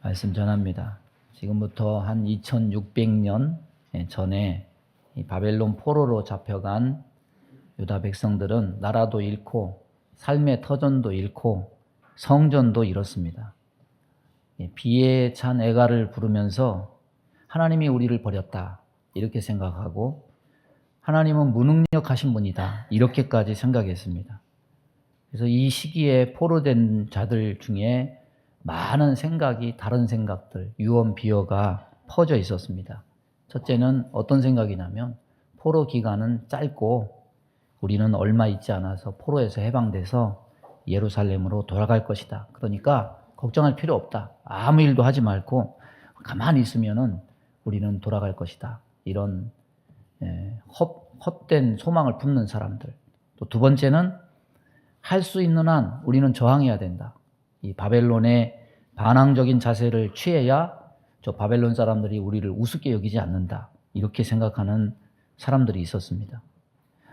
말씀 전합니다. 지금부터 한 2600년 전에 이 바벨론 포로로 잡혀간 유다 백성들은 나라도 잃고 삶의 터전도 잃고 성전도 잃었습니다. 비에 찬 애가를 부르면서 하나님이 우리를 버렸다 이렇게 생각하고 하나님은 무능력하신 분이다 이렇게까지 생각했습니다. 그래서 이 시기에 포로된 자들 중에 많은 생각이 다른 생각들, 유언 비어가 퍼져 있었습니다. 첫째는 어떤 생각이냐면 포로 기간은 짧고 우리는 얼마 있지 않아서 포로에서 해방돼서 예루살렘으로 돌아갈 것이다. 그러니까 걱정할 필요 없다. 아무 일도 하지 말고 가만히 있으면은 우리는 돌아갈 것이다. 이런 헛된 소망을 품는 사람들. 또 두 번째는 할 수 있는 한 우리는 저항해야 된다. 이 바벨론의 반항적인 자세를 취해야 저 바벨론 사람들이 우리를 우습게 여기지 않는다. 이렇게 생각하는 사람들이 있었습니다.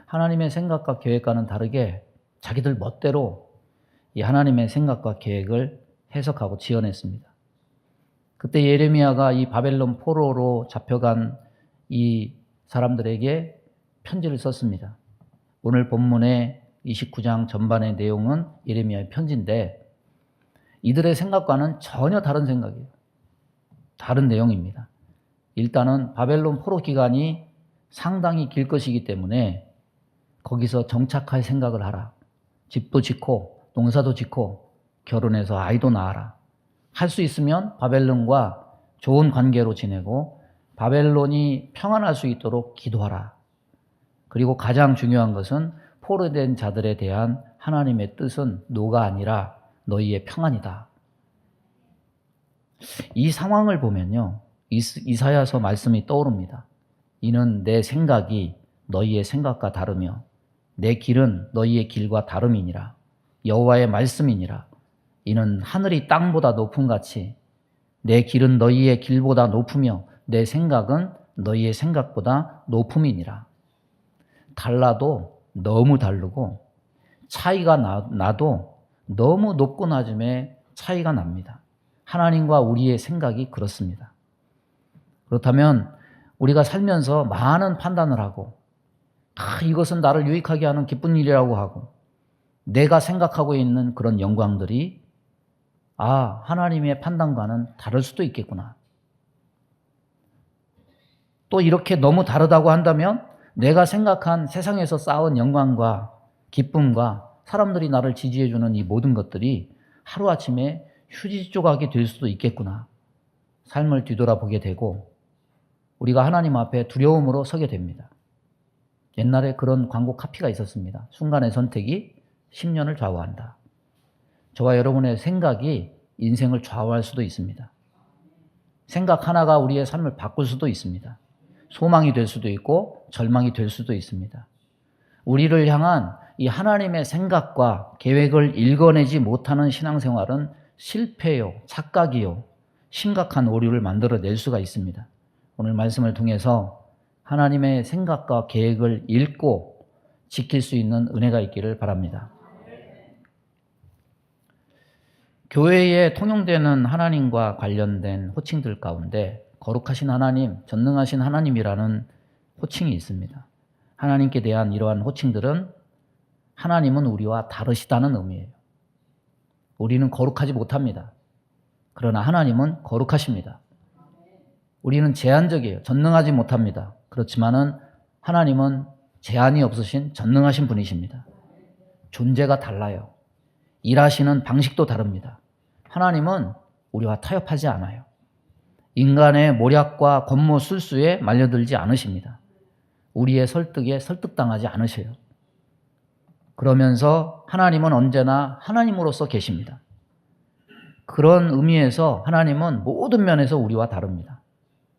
하나님의 생각과 계획과는 다르게 자기들 멋대로 이 하나님의 생각과 계획을 해석하고 지어냈습니다. 그때 예레미야가 이 바벨론 포로로 잡혀간 이 사람들에게 편지를 썼습니다. 오늘 본문의 29장 전반의 내용은 예레미야의 편지인데 이들의 생각과는 전혀 다른 생각이에요. 다른 내용입니다. 일단은 바벨론 포로 기간이 상당히 길 것이기 때문에 거기서 정착할 생각을 하라. 집도 짓고 농사도 짓고 결혼해서 아이도 낳아라. 할 수 있으면 바벨론과 좋은 관계로 지내고 바벨론이 평안할 수 있도록 기도하라. 그리고 가장 중요한 것은 포로된 자들에 대한 하나님의 뜻은 노가 아니라 너희의 평안이다. 이 상황을 보면요, 이사야서 말씀이 떠오릅니다. 이는 내 생각이 너희의 생각과 다르며 내 길은 너희의 길과 다름이니라. 여호와의 말씀이니라. 이는 하늘이 땅보다 높음 같이 내 길은 너희의 길보다 높으며 내 생각은 너희의 생각보다 높음이니라. 달라도 너무 다르고 차이가 나도 너무 높고 낮음의 차이가 납니다. 하나님과 우리의 생각이 그렇습니다. 그렇다면 우리가 살면서 많은 판단을 하고 이것은 나를 유익하게 하는 기쁜 일이라고 하고 내가 생각하고 있는 그런 영광들이 하나님의 판단과는 다를 수도 있겠구나. 또 이렇게 너무 다르다고 한다면 내가 생각한 세상에서 쌓은 영광과 기쁨과 사람들이 나를 지지해주는 이 모든 것들이 하루아침에 휴지 조각이 될 수도 있겠구나. 삶을 뒤돌아보게 되고 우리가 하나님 앞에 두려움으로 서게 됩니다. 옛날에 그런 광고 카피가 있었습니다. 순간의 선택이 10년을 좌우한다. 저와 여러분의 생각이 인생을 좌우할 수도 있습니다. 생각 하나가 우리의 삶을 바꿀 수도 있습니다. 소망이 될 수도 있고 절망이 될 수도 있습니다. 우리를 향한 이 하나님의 생각과 계획을 읽어내지 못하는 신앙생활은 실패요, 착각이요, 심각한 오류를 만들어낼 수가 있습니다. 오늘 말씀을 통해서 하나님의 생각과 계획을 읽고 지킬 수 있는 은혜가 있기를 바랍니다. 교회에 통용되는 하나님과 관련된 호칭들 가운데 거룩하신 하나님, 전능하신 하나님이라는 호칭이 있습니다. 하나님께 대한 이러한 호칭들은 하나님은 우리와 다르시다는 의미예요. 우리는 거룩하지 못합니다. 그러나 하나님은 거룩하십니다. 우리는 제한적이에요. 전능하지 못합니다. 그렇지만은 하나님은 제한이 없으신 전능하신 분이십니다. 존재가 달라요. 일하시는 방식도 다릅니다. 하나님은 우리와 타협하지 않아요. 인간의 모략과 권모술수에 말려들지 않으십니다. 우리의 설득에 설득당하지 않으셔요. 그러면서 하나님은 언제나 하나님으로서 계십니다. 그런 의미에서 하나님은 모든 면에서 우리와 다릅니다.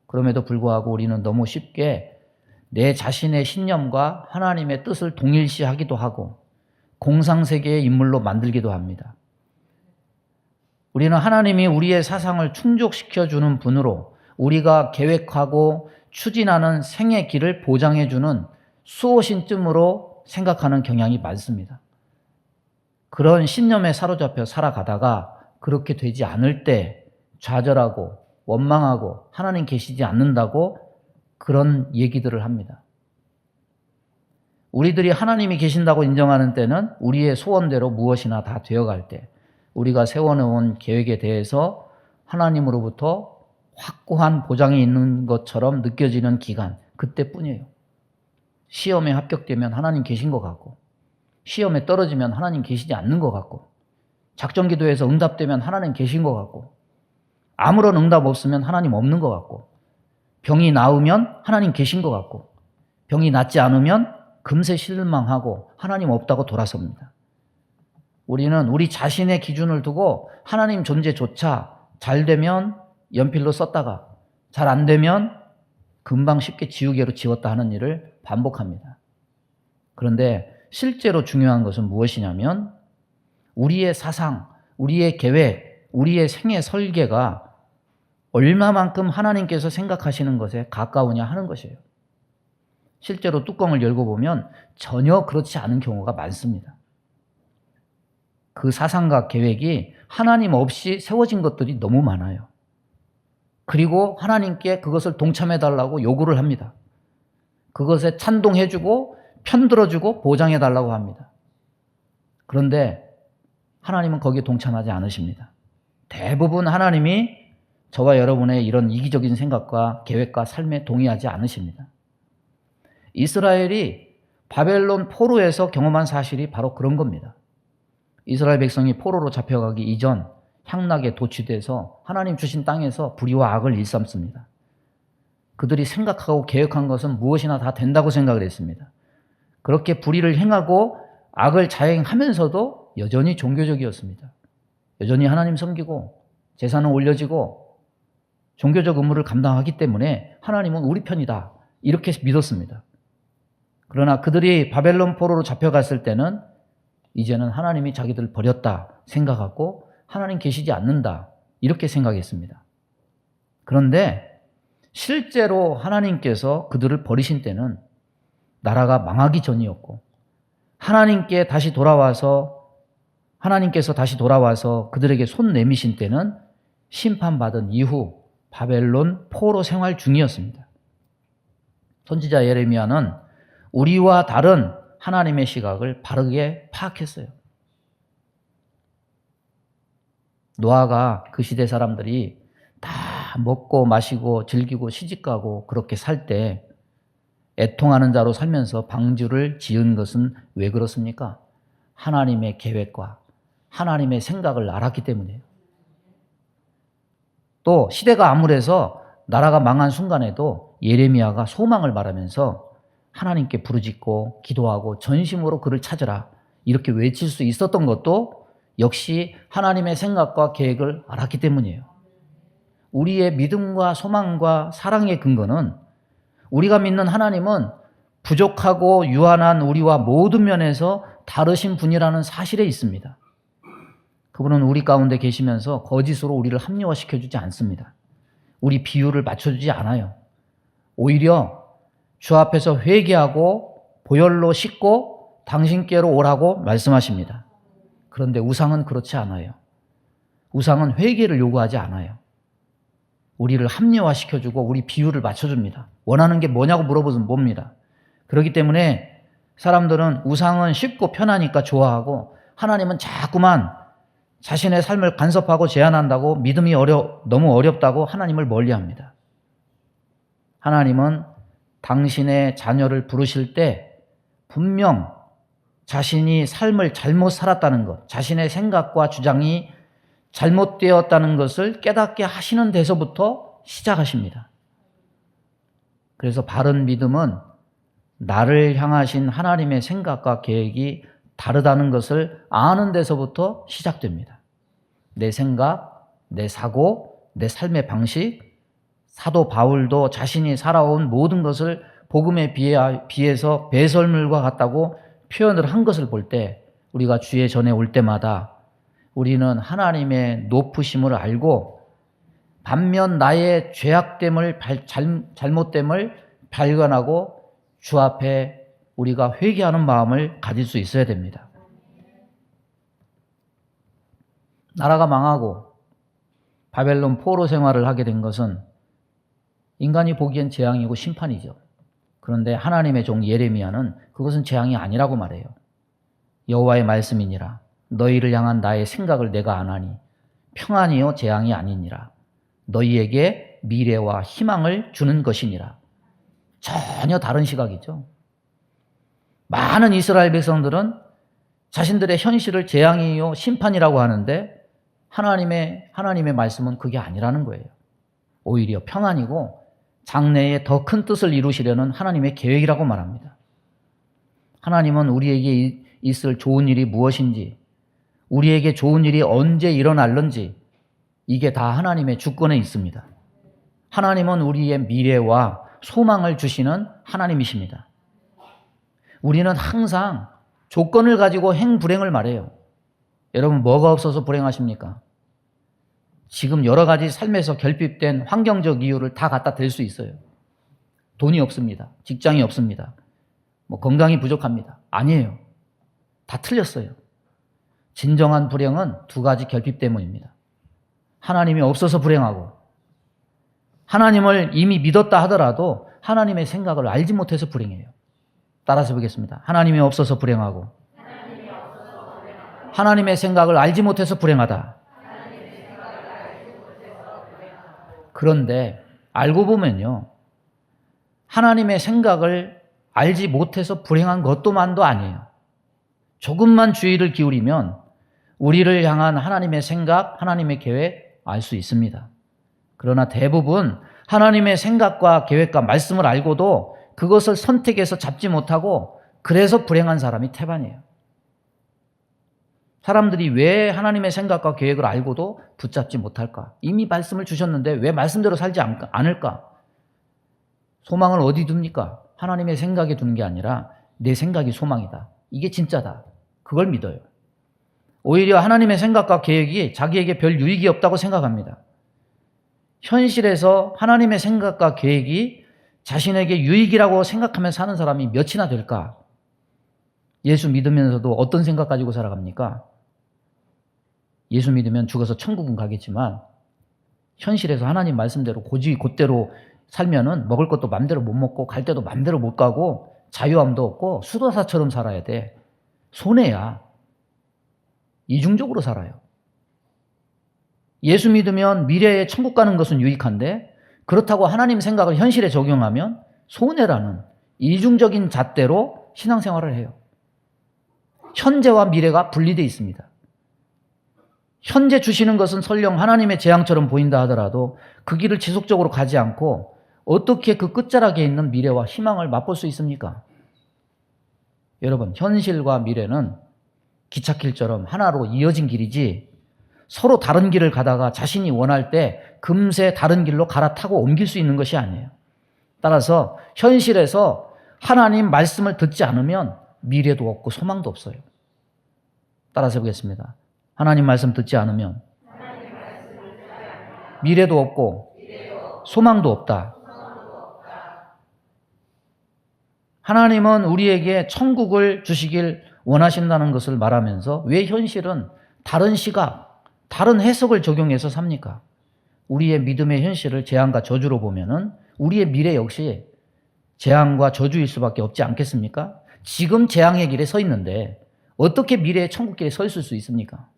그럼에도 불구하고 우리는 너무 쉽게 내 자신의 신념과 하나님의 뜻을 동일시하기도 하고 공상세계의 인물로 만들기도 합니다. 우리는 하나님이 우리의 사상을 충족시켜주는 분으로 우리가 계획하고 추진하는 생의 길을 보장해주는 수호신쯤으로 생각하는 경향이 많습니다. 그런 신념에 사로잡혀 살아가다가 그렇게 되지 않을 때 좌절하고 원망하고 하나님 계시지 않는다고 그런 얘기들을 합니다. 우리들이 하나님이 계신다고 인정하는 때는 우리의 소원대로 무엇이나 다 되어갈 때, 우리가 세워놓은 계획에 대해서 하나님으로부터 확고한 보장이 있는 것처럼 느껴지는 기간, 그때뿐이에요. 시험에 합격되면 하나님 계신 것 같고, 시험에 떨어지면 하나님 계시지 않는 것 같고, 작전기도에서 응답되면 하나님 계신 것 같고, 아무런 응답 없으면 하나님 없는 것 같고, 병이 나으면 하나님 계신 것 같고, 병이 낫지 않으면 금세 실망하고 하나님 없다고 돌아섭니다. 우리는 우리 자신의 기준을 두고 하나님 존재조차 잘 되면 연필로 썼다가 잘 안 되면 금방 쉽게 지우개로 지웠다 하는 일을 반복합니다. 그런데 실제로 중요한 것은 무엇이냐면 우리의 사상, 우리의 계획, 우리의 생애 설계가 얼마만큼 하나님께서 생각하시는 것에 가까우냐 하는 것이에요. 실제로 뚜껑을 열고 보면 전혀 그렇지 않은 경우가 많습니다. 그 사상과 계획이 하나님 없이 세워진 것들이 너무 많아요. 그리고 하나님께 그것을 동참해달라고 요구를 합니다. 그것에 찬동해주고 편들어주고 보장해달라고 합니다. 그런데 하나님은 거기에 동참하지 않으십니다. 대부분 하나님이 저와 여러분의 이런 이기적인 생각과 계획과 삶에 동의하지 않으십니다. 이스라엘이 바벨론 포로에서 경험한 사실이 바로 그런 겁니다. 이스라엘 백성이 포로로 잡혀가기 이전 향락에 도취돼서 하나님 주신 땅에서 불의와 악을 일삼습니다. 그들이 생각하고 계획한 것은 무엇이나 다 된다고 생각을 했습니다. 그렇게 불의를 행하고 악을 자행하면서도 여전히 종교적이었습니다. 여전히 하나님 섬기고 제사는 올려지고 종교적 의무를 감당하기 때문에 하나님은 우리 편이다 이렇게 믿었습니다. 그러나 그들이 바벨론 포로로 잡혀갔을 때는 이제는 하나님이 자기들을 버렸다 생각하고 하나님 계시지 않는다 이렇게 생각했습니다. 그런데 실제로 하나님께서 그들을 버리신 때는 나라가 망하기 전이었고 하나님께서 다시 돌아와서 그들에게 손 내미신 때는 심판받은 이후 바벨론 포로 생활 중이었습니다. 선지자 예레미야는 우리와 다른 하나님의 시각을 바르게 파악했어요. 노아가 그 시대 사람들이 다 먹고 마시고 즐기고 시집가고 그렇게 살 때 애통하는 자로 살면서 방주를 지은 것은 왜 그렇습니까? 하나님의 계획과 하나님의 생각을 알았기 때문이에요. 또 시대가 암울해서 나라가 망한 순간에도 예레미야가 소망을 말하면서 하나님께 부르짖고 기도하고 전심으로 그를 찾으라 이렇게 외칠 수 있었던 것도 역시 하나님의 생각과 계획을 알았기 때문이에요. 우리의 믿음과 소망과 사랑의 근거는 우리가 믿는 하나님은 부족하고 유한한 우리와 모든 면에서 다르신 분이라는 사실에 있습니다. 그분은 우리 가운데 계시면서 거짓으로 우리를 합리화시켜주지 않습니다. 우리 비율을 맞춰주지 않아요. 오히려 주 앞에서 회개하고 보혈로 씻고 당신께로 오라고 말씀하십니다. 그런데 우상은 그렇지 않아요. 우상은 회개를 요구하지 않아요. 우리를 합리화시켜주고 우리 비율을 맞춰줍니다. 원하는 게 뭐냐고 물어보면 뭡니다. 그렇기 때문에 사람들은 우상은 쉽고 편하니까 좋아하고 하나님은 자꾸만 자신의 삶을 간섭하고 제한한다고 믿음이 너무 어렵다고 하나님을 멀리합니다. 하나님은 당신의 자녀를 부르실 때 분명 자신이 삶을 잘못 살았다는 것, 자신의 생각과 주장이 잘못되었다는 것을 깨닫게 하시는 데서부터 시작하십니다. 그래서 바른 믿음은 나를 향하신 하나님의 생각과 계획이 다르다는 것을 아는 데서부터 시작됩니다. 내 생각, 내 사고, 내 삶의 방식, 사도 바울도 자신이 살아온 모든 것을 복음에 비해서 배설물과 같다고 표현을 한 것을 볼 때 우리가 주의 전에 올 때마다 우리는 하나님의 높으심을 알고 반면 나의 죄악됨을 잘못됨을 발견하고 주 앞에 우리가 회개하는 마음을 가질 수 있어야 됩니다. 나라가 망하고 바벨론 포로 생활을 하게 된 것은 인간이 보기엔 재앙이고 심판이죠. 그런데 하나님의 종 예레미야는 그것은 재앙이 아니라고 말해요. 여호와의 말씀이니라. 너희를 향한 나의 생각을 내가 아나니 평안이요 재앙이 아니니라. 너희에게 미래와 희망을 주는 것이니라. 전혀 다른 시각이죠. 많은 이스라엘 백성들은 자신들의 현실을 재앙이요 심판이라고 하는데 하나님의 말씀은 그게 아니라는 거예요. 오히려 평안이고 장래에 더 큰 뜻을 이루시려는 하나님의 계획이라고 말합니다. 하나님은 우리에게 있을 좋은 일이 무엇인지, 우리에게 좋은 일이 언제 일어날는지 이게 다 하나님의 주권에 있습니다. 하나님은 우리의 미래와 소망을 주시는 하나님이십니다. 우리는 항상 조건을 가지고 행불행을 말해요. 여러분 뭐가 없어서 불행하십니까? 지금 여러 가지 삶에서 결핍된 환경적 이유를 다 갖다 댈 수 있어요. 돈이 없습니다. 직장이 없습니다. 건강이 부족합니다. 아니에요. 다 틀렸어요. 진정한 불행은 두 가지 결핍 때문입니다. 하나님이 없어서 불행하고 하나님을 이미 믿었다 하더라도 하나님의 생각을 알지 못해서 불행해요. 따라서 보겠습니다. 하나님이 없어서 불행하고 하나님의 생각을 알지 못해서 불행하다. 그런데 알고 보면요. 하나님의 생각을 알지 못해서 불행한 것도만도 아니에요. 조금만 주의를 기울이면 우리를 향한 하나님의 생각, 하나님의 계획 알 수 있습니다. 그러나 대부분 하나님의 생각과 계획과 말씀을 알고도 그것을 선택해서 잡지 못하고 그래서 불행한 사람이 태반이에요. 사람들이 왜 하나님의 생각과 계획을 알고도 붙잡지 못할까? 이미 말씀을 주셨는데 왜 말씀대로 살지 않을까? 소망을 어디 둡니까? 하나님의 생각에 두는 게 아니라 내 생각이 소망이다. 이게 진짜다. 그걸 믿어요. 오히려 하나님의 생각과 계획이 자기에게 별 유익이 없다고 생각합니다. 현실에서 하나님의 생각과 계획이 자신에게 유익이라고 생각하며 사는 사람이 몇이나 될까? 예수 믿으면서도 어떤 생각 가지고 살아갑니까? 예수 믿으면 죽어서 천국은 가겠지만 현실에서 하나님 말씀대로 곧대로 살면은 먹을 것도 맘대로 못 먹고 갈 데도 맘대로 못 가고 자유함도 없고 수도사처럼 살아야 돼. 손해야. 이중적으로 살아요. 예수 믿으면 미래에 천국 가는 것은 유익한데 그렇다고 하나님 생각을 현실에 적용하면 손해라는 이중적인 잣대로 신앙생활을 해요. 현재와 미래가 분리되어 있습니다. 현재 주시는 것은 설령 하나님의 재앙처럼 보인다 하더라도 그 길을 지속적으로 가지 않고 어떻게 그 끝자락에 있는 미래와 희망을 맛볼 수 있습니까? 여러분, 현실과 미래는 기찻길처럼 하나로 이어진 길이지 서로 다른 길을 가다가 자신이 원할 때 금세 다른 길로 갈아타고 옮길 수 있는 것이 아니에요. 따라서 현실에서 하나님 말씀을 듣지 않으면 미래도 없고 소망도 없어요. 따라서 해보겠습니다. 하나님 말씀 듣지 않으면 미래도 없고 소망도 없다. 하나님은 우리에게 천국을 주시길 원하신다는 것을 말하면서 왜 현실은 다른 시각, 다른 해석을 적용해서 삽니까? 우리의 믿음의 현실을 재앙과 저주로 보면은 우리의 미래 역시 재앙과 저주일 수밖에 없지 않겠습니까? 지금 재앙의 길에 서 있는데 어떻게 미래의 천국 길에 서 있을 수 있습니까?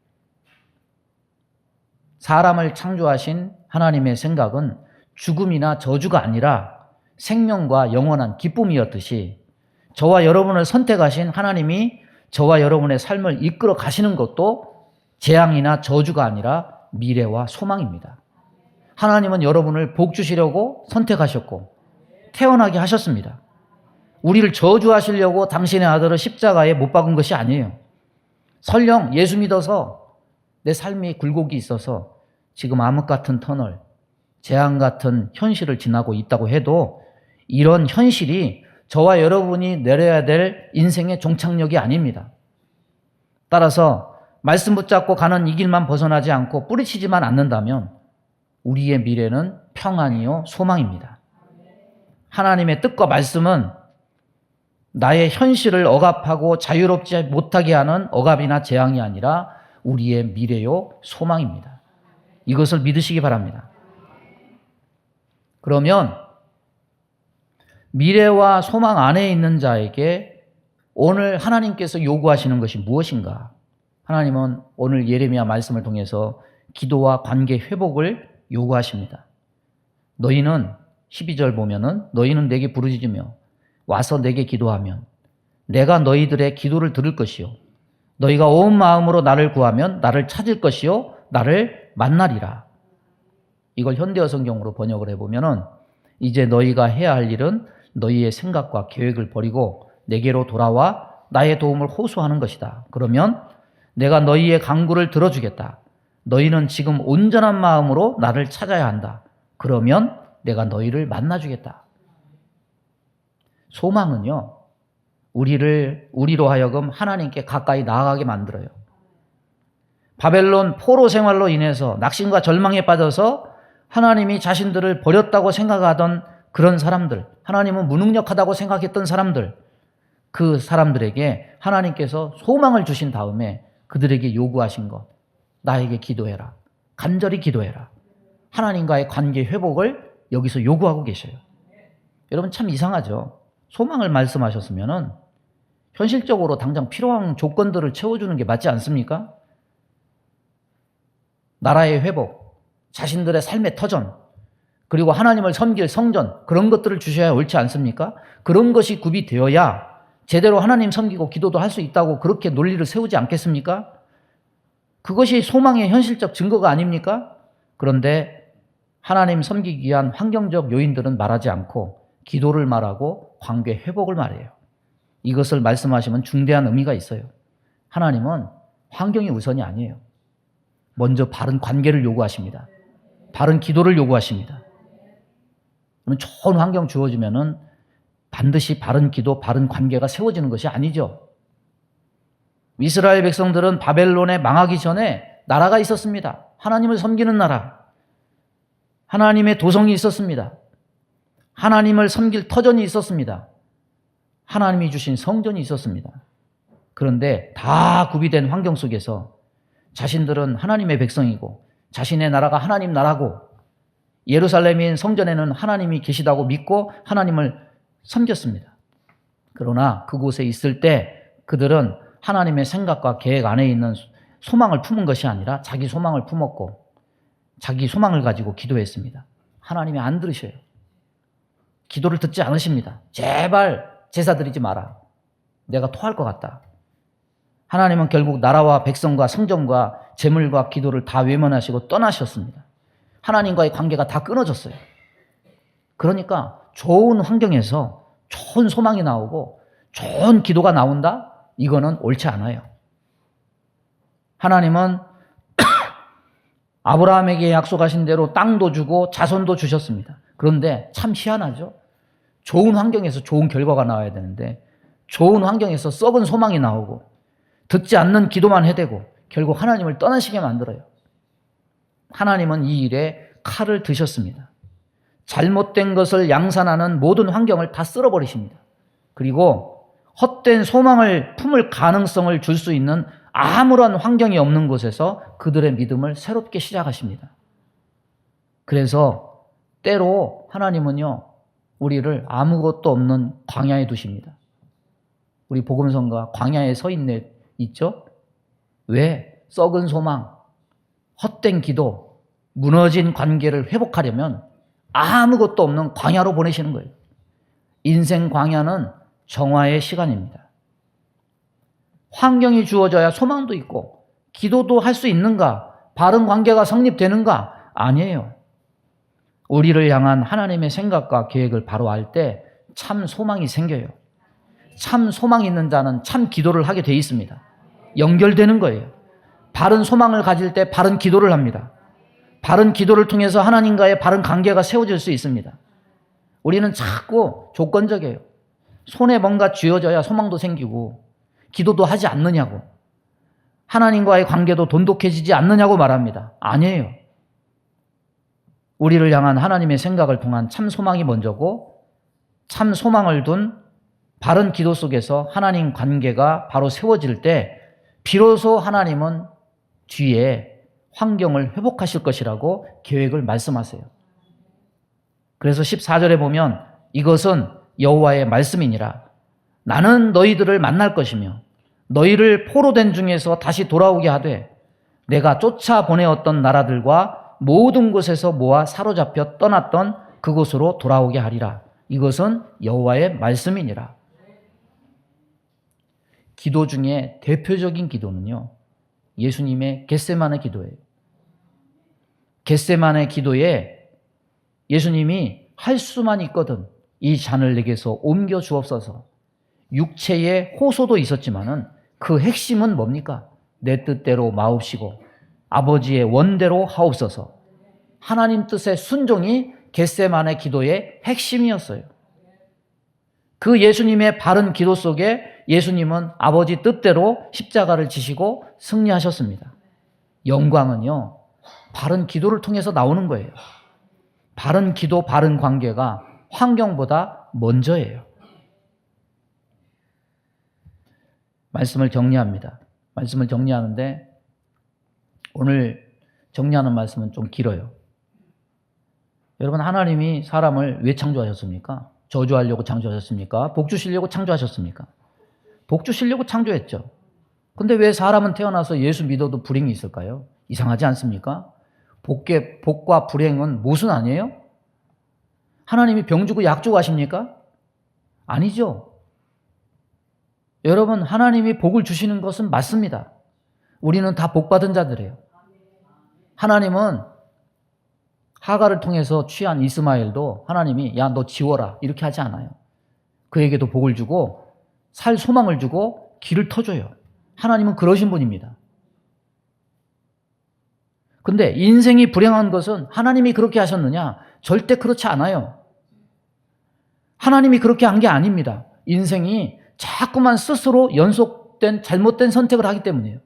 사람을 창조하신 하나님의 생각은 죽음이나 저주가 아니라 생명과 영원한 기쁨이었듯이 저와 여러분을 선택하신 하나님이 저와 여러분의 삶을 이끌어 가시는 것도 재앙이나 저주가 아니라 미래와 소망입니다. 하나님은 여러분을 복 주시려고 선택하셨고 태어나게 하셨습니다. 우리를 저주하시려고 당신의 아들을 십자가에 못 박은 것이 아니에요. 설령 예수 믿어서 내 삶이 굴곡이 있어서 지금 암흑 같은 터널, 재앙 같은 현실을 지나고 있다고 해도 이런 현실이 저와 여러분이 내려야 될 인생의 종착역이 아닙니다. 따라서 말씀 붙잡고 가는 이 길만 벗어나지 않고 뿌리치지만 않는다면 우리의 미래는 평안이요 소망입니다. 하나님의 뜻과 말씀은 나의 현실을 억압하고 자유롭지 못하게 하는 억압이나 재앙이 아니라 우리의 미래요 소망입니다. 이것을 믿으시기 바랍니다. 그러면 미래와 소망 안에 있는 자에게 오늘 하나님께서 요구하시는 것이 무엇인가? 하나님은 오늘 예레미야 말씀을 통해서 기도와 관계 회복을 요구하십니다. 너희는 12절 보면은 너희는 내게 부르짖으며 와서 내게 기도하면 내가 너희들의 기도를 들을 것이요 너희가 온 마음으로 나를 구하면 나를 찾을 것이요 나를 만나리라. 이걸 현대어 성경으로 번역을 해보면은 이제 너희가 해야 할 일은 너희의 생각과 계획을 버리고 내게로 돌아와 나의 도움을 호소하는 것이다. 그러면 내가 너희의 간구를 들어주겠다. 너희는 지금 온전한 마음으로 나를 찾아야 한다. 그러면 내가 너희를 만나주겠다. 소망은요, 우리로 하여금 하나님께 가까이 나아가게 만들어요. 바벨론 포로 생활로 인해서 낙심과 절망에 빠져서 하나님이 자신들을 버렸다고 생각하던 그런 사람들, 하나님은 무능력하다고 생각했던 사람들, 그 사람들에게 하나님께서 소망을 주신 다음에 그들에게 요구하신 것, 나에게 기도해라. 간절히 기도해라. 하나님과의 관계 회복을 여기서 요구하고 계셔요. 여러분 참 이상하죠. 소망을 말씀하셨으면은 현실적으로 당장 필요한 조건들을 채워주는 게 맞지 않습니까? 나라의 회복, 자신들의 삶의 터전, 그리고 하나님을 섬길 성전, 그런 것들을 주셔야 옳지 않습니까? 그런 것이 구비되어야 제대로 하나님 섬기고 기도도 할 수 있다고 그렇게 논리를 세우지 않겠습니까? 그것이 소망의 현실적 증거가 아닙니까? 그런데 하나님 섬기기 위한 환경적 요인들은 말하지 않고 기도를 말하고 관계 회복을 말해요. 이것을 말씀하시면 중대한 의미가 있어요. 하나님은 환경이 우선이 아니에요. 먼저 바른 관계를 요구하십니다. 바른 기도를 요구하십니다. 그러면 좋은 환경 주어지면은 반드시 바른 기도, 바른 관계가 세워지는 것이 아니죠. 이스라엘 백성들은 바벨론에 망하기 전에 나라가 있었습니다. 하나님을 섬기는 나라. 하나님의 도성이 있었습니다. 하나님을 섬길 터전이 있었습니다. 하나님이 주신 성전이 있었습니다. 그런데 다 구비된 환경 속에서 자신들은 하나님의 백성이고 자신의 나라가 하나님 나라고 예루살렘인 성전에는 하나님이 계시다고 믿고 하나님을 섬겼습니다. 그러나 그곳에 있을 때 그들은 하나님의 생각과 계획 안에 있는 소망을 품은 것이 아니라 자기 소망을 품었고 자기 소망을 가지고 기도했습니다. 하나님이 안 들으셔요. 기도를 듣지 않으십니다. 제발 제사 드리지 마라. 내가 토할 것 같다. 하나님은 결국 나라와 백성과 성전과 재물과 기도를 다 외면하시고 떠나셨습니다. 하나님과의 관계가 다 끊어졌어요. 그러니까 좋은 환경에서 좋은 소망이 나오고 좋은 기도가 나온다? 이거는 옳지 않아요. 하나님은 아브라함에게 약속하신 대로 땅도 주고 자손도 주셨습니다. 그런데 참 희한하죠? 좋은 환경에서 좋은 결과가 나와야 되는데 좋은 환경에서 썩은 소망이 나오고 듣지 않는 기도만 해대고 결국 하나님을 떠나시게 만들어요. 하나님은 이 일에 칼을 드셨습니다. 잘못된 것을 양산하는 모든 환경을 다 쓸어버리십니다. 그리고 헛된 소망을 품을 가능성을 줄 수 있는 아무런 환경이 없는 곳에서 그들의 믿음을 새롭게 시작하십니다. 그래서 때로 하나님은요, 우리를 아무것도 없는 광야에 두십니다. 우리 복음성가 광야에 서 있죠? 왜? 썩은 소망, 헛된 기도, 무너진 관계를 회복하려면 아무것도 없는 광야로 보내시는 거예요. 인생 광야는 정화의 시간입니다. 환경이 주어져야 소망도 있고 기도도 할 수 있는가? 바른 관계가 성립되는가? 아니에요. 우리를 향한 하나님의 생각과 계획을 바로 알 때 참 소망이 생겨요. 참 소망이 있는 자는 참 기도를 하게 돼 있습니다. 연결되는 거예요. 바른 소망을 가질 때 바른 기도를 합니다. 바른 기도를 통해서 하나님과의 바른 관계가 세워질 수 있습니다. 우리는 자꾸 조건적이에요. 손에 뭔가 쥐어져야 소망도 생기고 기도도 하지 않느냐고, 하나님과의 관계도 돈독해지지 않느냐고 말합니다. 아니에요. 우리를 향한 하나님의 생각을 통한 참 소망이 먼저고 참 소망을 둔 바른 기도 속에서 하나님 관계가 바로 세워질 때 비로소 하나님은 뒤에 환경을 회복하실 것이라고 계획을 말씀하세요. 그래서 14절에 보면 이것은 여호와의 말씀이니라. 나는 너희들을 만날 것이며 너희를 포로된 중에서 다시 돌아오게 하되 내가 쫓아보내었던 나라들과 모든 곳에서 모아 사로잡혀 떠났던 그곳으로 돌아오게 하리라. 이것은 여호와의 말씀이니라. 기도 중에 대표적인 기도는요, 예수님의 겟세마네 기도예요. 겟세마네 기도에 예수님이 할 수만 있거든 이 잔을 내게서 옮겨 주옵소서. 육체의 호소도 있었지만은 그 핵심은 뭡니까? 내 뜻대로 마옵시고 아버지의 원대로 하옵소서. 하나님 뜻의 순종이 겟세마네 기도의 핵심이었어요. 그 예수님의 바른 기도 속에 예수님은 아버지 뜻대로 십자가를 지시고 승리하셨습니다. 영광은요, 바른 기도를 통해서 나오는 거예요. 바른 기도, 바른 관계가 환경보다 먼저예요. 말씀을 정리합니다. 말씀을 정리하는데 오늘 정리하는 말씀은 좀 길어요. 여러분, 하나님이 사람을 왜 창조하셨습니까? 저주하려고 창조하셨습니까? 복 주시려고 창조하셨습니까? 복 주시려고 창조했죠. 근데 왜 사람은 태어나서 예수 믿어도 불행이 있을까요? 이상하지 않습니까? 복과 불행은 모순 아니에요? 하나님이 병 주고 약 주고 하십니까? 아니죠. 여러분, 하나님이 복을 주시는 것은 맞습니다. 우리는 다 복받은 자들이에요. 하나님은 하가를 통해서 취한 이스마엘도 하나님이 야, 너 지워라 이렇게 하지 않아요. 그에게도 복을 주고 살 소망을 주고 길을 터줘요. 하나님은 그러신 분입니다. 근데 인생이 불행한 것은 하나님이 그렇게 하셨느냐? 절대 그렇지 않아요. 하나님이 그렇게 한 게 아닙니다. 인생이 자꾸만 스스로 연속된 잘못된 선택을 하기 때문이에요.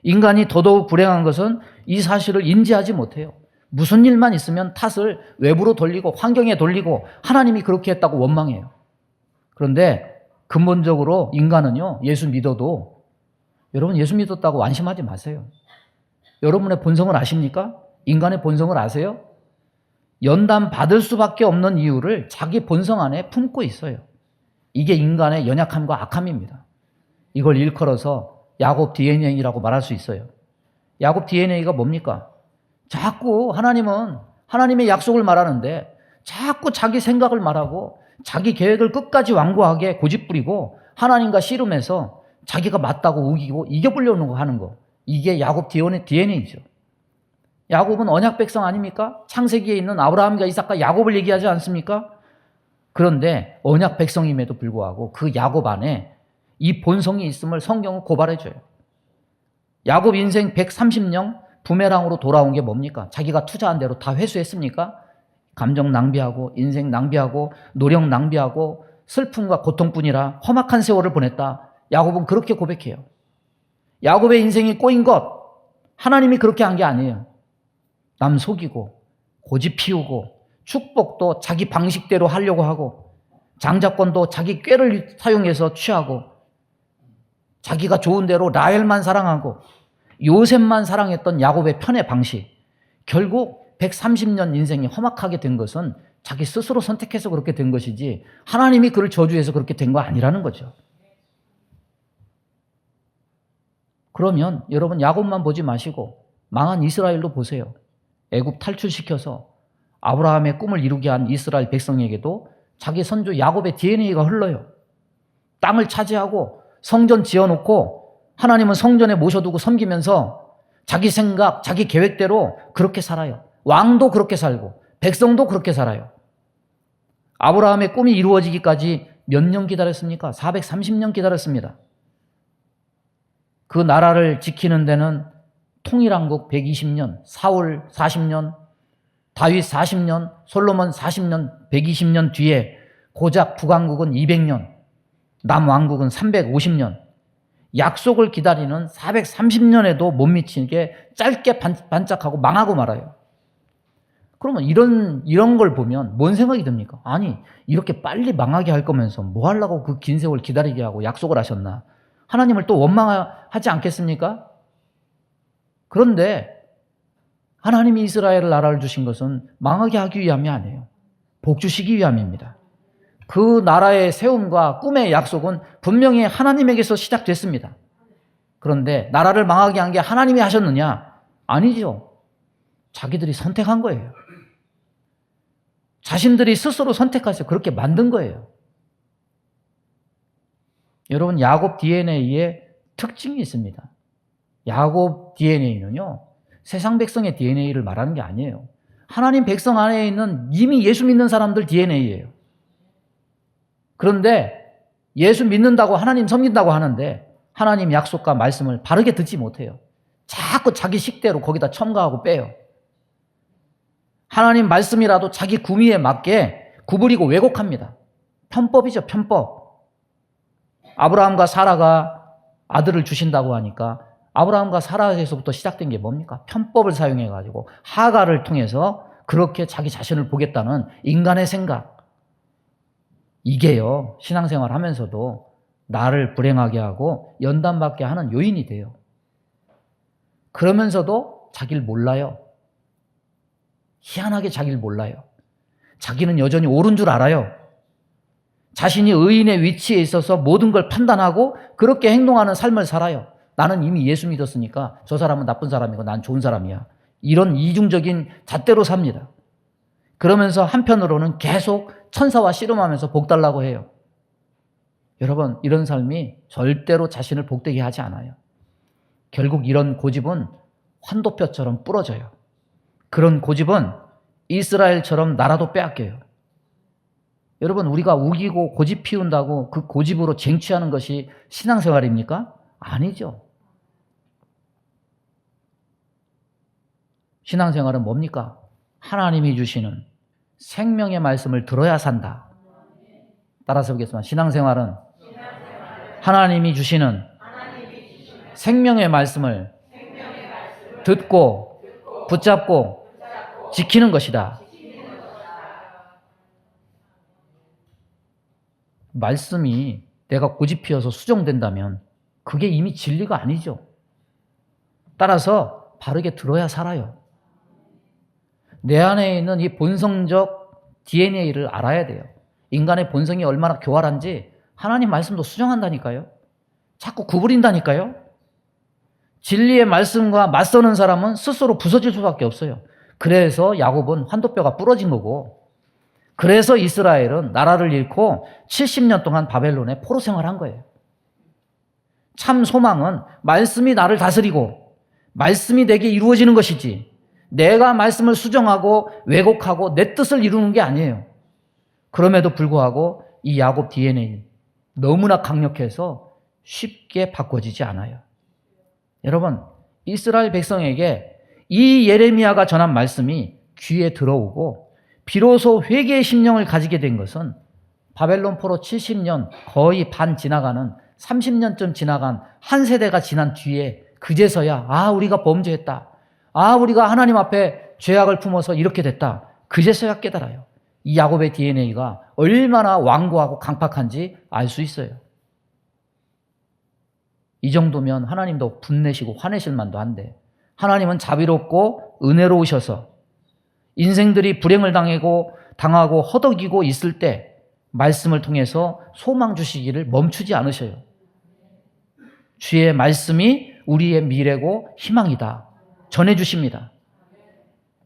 인간이 더더욱 불행한 것은 이 사실을 인지하지 못해요. 무슨 일만 있으면 탓을 외부로 돌리고 환경에 돌리고 하나님이 그렇게 했다고 원망해요. 그런데 근본적으로 인간은요, 예수 믿어도, 여러분 예수 믿었다고 안심하지 마세요. 여러분의 본성을 아십니까? 인간의 본성을 아세요? 연단 받을 수밖에 없는 이유를 자기 본성 안에 품고 있어요. 이게 인간의 연약함과 악함입니다. 이걸 일컬어서 야곱 DNA라고 말할 수 있어요. 야곱 DNA가 뭡니까? 자꾸 하나님은 하나님의 약속을 말하는데 자꾸 자기 생각을 말하고 자기 계획을 끝까지 완고하게 고집부리고 하나님과 씨름해서 자기가 맞다고 우기고 이겨보려고 하는 거. 이게 야곱 DNA죠. 야곱은 언약 백성 아닙니까? 창세기에 있는 아브라함과 이삭과 야곱을 얘기하지 않습니까? 그런데 언약 백성임에도 불구하고 그 야곱 안에 이 본성이 있음을 성경은 고발해줘요. 야곱 인생 130년 부메랑으로 돌아온 게 뭡니까? 자기가 투자한 대로 다 회수했습니까? 감정 낭비하고 인생 낭비하고 노력 낭비하고 슬픔과 고통뿐이라 험악한 세월을 보냈다. 야곱은 그렇게 고백해요. 야곱의 인생이 꼬인 것, 하나님이 그렇게 한 게 아니에요. 남 속이고 고집 피우고 축복도 자기 방식대로 하려고 하고 장자권도 자기 꾀를 사용해서 취하고 자기가 좋은 대로 라헬만 사랑하고 요셉만 사랑했던 야곱의 편의 방식, 결국 130년 인생이 험악하게 된 것은 자기 스스로 선택해서 그렇게 된 것이지 하나님이 그를 저주해서 그렇게 된 거 아니라는 거죠. 그러면 여러분 야곱만 보지 마시고 망한 이스라엘도 보세요. 애굽 탈출시켜서 아브라함의 꿈을 이루게 한 이스라엘 백성에게도 자기 선조 야곱의 DNA가 흘러요. 땅을 차지하고 성전 지어놓고 하나님은 성전에 모셔두고 섬기면서 자기 생각, 자기 계획대로 그렇게 살아요. 왕도 그렇게 살고 백성도 그렇게 살아요. 아브라함의 꿈이 이루어지기까지 몇 년 기다렸습니까? 430년 기다렸습니다. 그 나라를 지키는 데는 통일왕국 120년, 사울 40년, 다윗 40년, 솔로몬 40년, 120년 뒤에 고작 북왕국은 200년, 남왕국은 350년, 약속을 기다리는 430년에도 못 미치게 짧게 반짝하고 망하고 말아요. 그러면 이런 걸 보면 뭔 생각이 듭니까? 아니, 이렇게 빨리 망하게 할 거면서 뭐 하려고 그 긴 세월 기다리게 하고 약속을 하셨나? 하나님을 또 원망하지 않겠습니까? 그런데 하나님이 이스라엘 나라를 주신 것은 망하게 하기 위함이 아니에요. 복 주시기 위함입니다. 그 나라의 세움과 꿈의 약속은 분명히 하나님에게서 시작됐습니다. 그런데 나라를 망하게 한 게 하나님이 하셨느냐? 아니죠. 자기들이 선택한 거예요. 자신들이 스스로 선택해서 그렇게 만든 거예요. 여러분, 야곱 DNA에 특징이 있습니다. 야곱 DNA는요, 세상 백성의 DNA를 말하는 게 아니에요. 하나님 백성 안에 있는 이미 예수 믿는 사람들 DNA예요. 그런데 예수 믿는다고 하나님 섬긴다고 하는데 하나님 약속과 말씀을 바르게 듣지 못해요. 자꾸 자기 식대로 거기다 첨가하고 빼요. 하나님 말씀이라도 자기 구미에 맞게 구부리고 왜곡합니다. 편법이죠, 편법. 아브라함과 사라가 아들을 주신다고 하니까 아브라함과 사라에서부터 시작된 게 뭡니까? 편법을 사용해가지고 하가를 통해서 그렇게 자기 자신을 보겠다는 인간의 생각. 이게요, 신앙생활 하면서도 나를 불행하게 하고 연단받게 하는 요인이 돼요. 그러면서도 자기를 몰라요. 희한하게 자기를 몰라요. 자기는 여전히 옳은 줄 알아요. 자신이 의인의 위치에 있어서 모든 걸 판단하고 그렇게 행동하는 삶을 살아요. 나는 이미 예수 믿었으니까 저 사람은 나쁜 사람이고 난 좋은 사람이야. 이런 이중적인 잣대로 삽니다. 그러면서 한편으로는 계속 천사와 씨름하면서 복 달라고 해요. 여러분, 이런 삶이 절대로 자신을 복되게 하지 않아요. 결국 이런 고집은 환도뼈처럼 부러져요. 그런 고집은 이스라엘처럼 나라도 빼앗겨요. 여러분, 우리가 우기고 고집 피운다고 그 고집으로 쟁취하는 것이 신앙생활입니까? 아니죠. 신앙생활은 뭡니까? 하나님이 주시는 생명의 말씀을 들어야 산다. 따라서 보겠습니다. 신앙생활은 하나님이 주시는 생명의 말씀을 듣고 붙잡고 지키는 것이다. 말씀이 내가 고집 피워서 수정된다면 그게 이미 진리가 아니죠. 따라서 바르게 들어야 살아요. 내 안에 있는 이 본성적 DNA를 알아야 돼요. 인간의 본성이 얼마나 교활한지 하나님 말씀도 수정한다니까요. 자꾸 구부린다니까요. 진리의 말씀과 맞서는 사람은 스스로 부서질 수밖에 없어요. 그래서 야곱은 환도뼈가 부러진 거고, 그래서 이스라엘은 나라를 잃고 70년 동안 바벨론에 포로 생활한 거예요. 참 소망은 말씀이 나를 다스리고 말씀이 내게 이루어지는 것이지, 내가 말씀을 수정하고 왜곡하고 내 뜻을 이루는 게 아니에요. 그럼에도 불구하고 이 야곱 DNA 너무나 강력해서 쉽게 바꿔지지 않아요. 여러분, 이스라엘 백성에게 이 예레미야가 전한 말씀이 귀에 들어오고 비로소 회개의 심령을 가지게 된 것은 바벨론 포로 70년 거의 반 지나가는 30년쯤 지나간 한 세대가 지난 뒤에 그제서야 우리가 범죄했다. 우리가 하나님 앞에 죄악을 품어서 이렇게 됐다. 그제서야 깨달아요. 이 야곱의 DNA가 얼마나 완고하고 강팍한지 알 수 있어요. 이 정도면 하나님도 분내시고 화내실 만도 한데, 하나님은 자비롭고 은혜로우셔서 인생들이 불행을 당하고 허덕이고 있을 때 말씀을 통해서 소망 주시기를 멈추지 않으셔요. 주의 말씀이 우리의 미래고 희망이다 전해주십니다.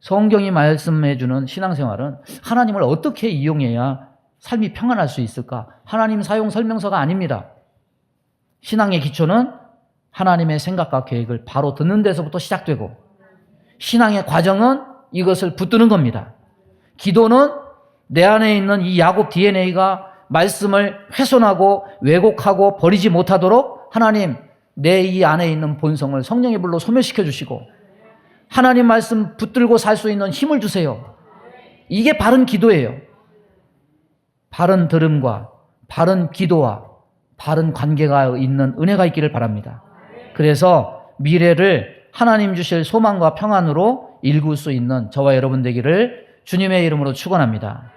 성경이 말씀해주는 신앙생활은 하나님을 어떻게 이용해야 삶이 평안할 수 있을까? 하나님 사용 설명서가 아닙니다. 신앙의 기초는 하나님의 생각과 계획을 바로 듣는 데서부터 시작되고, 신앙의 과정은 이것을 붙드는 겁니다. 기도는 내 안에 있는 이 야곱 DNA가 말씀을 훼손하고 왜곡하고 버리지 못하도록 하나님, 내 이 안에 있는 본성을 성령의 불로 소멸시켜 주시고 하나님 말씀 붙들고 살 수 있는 힘을 주세요. 이게 바른 기도예요. 바른 들음과 바른 기도와 바른 관계가 있는 은혜가 있기를 바랍니다. 그래서 미래를 하나님 주실 소망과 평안으로 일굴 수 있는 저와 여러분 되기를 주님의 이름으로 축원합니다.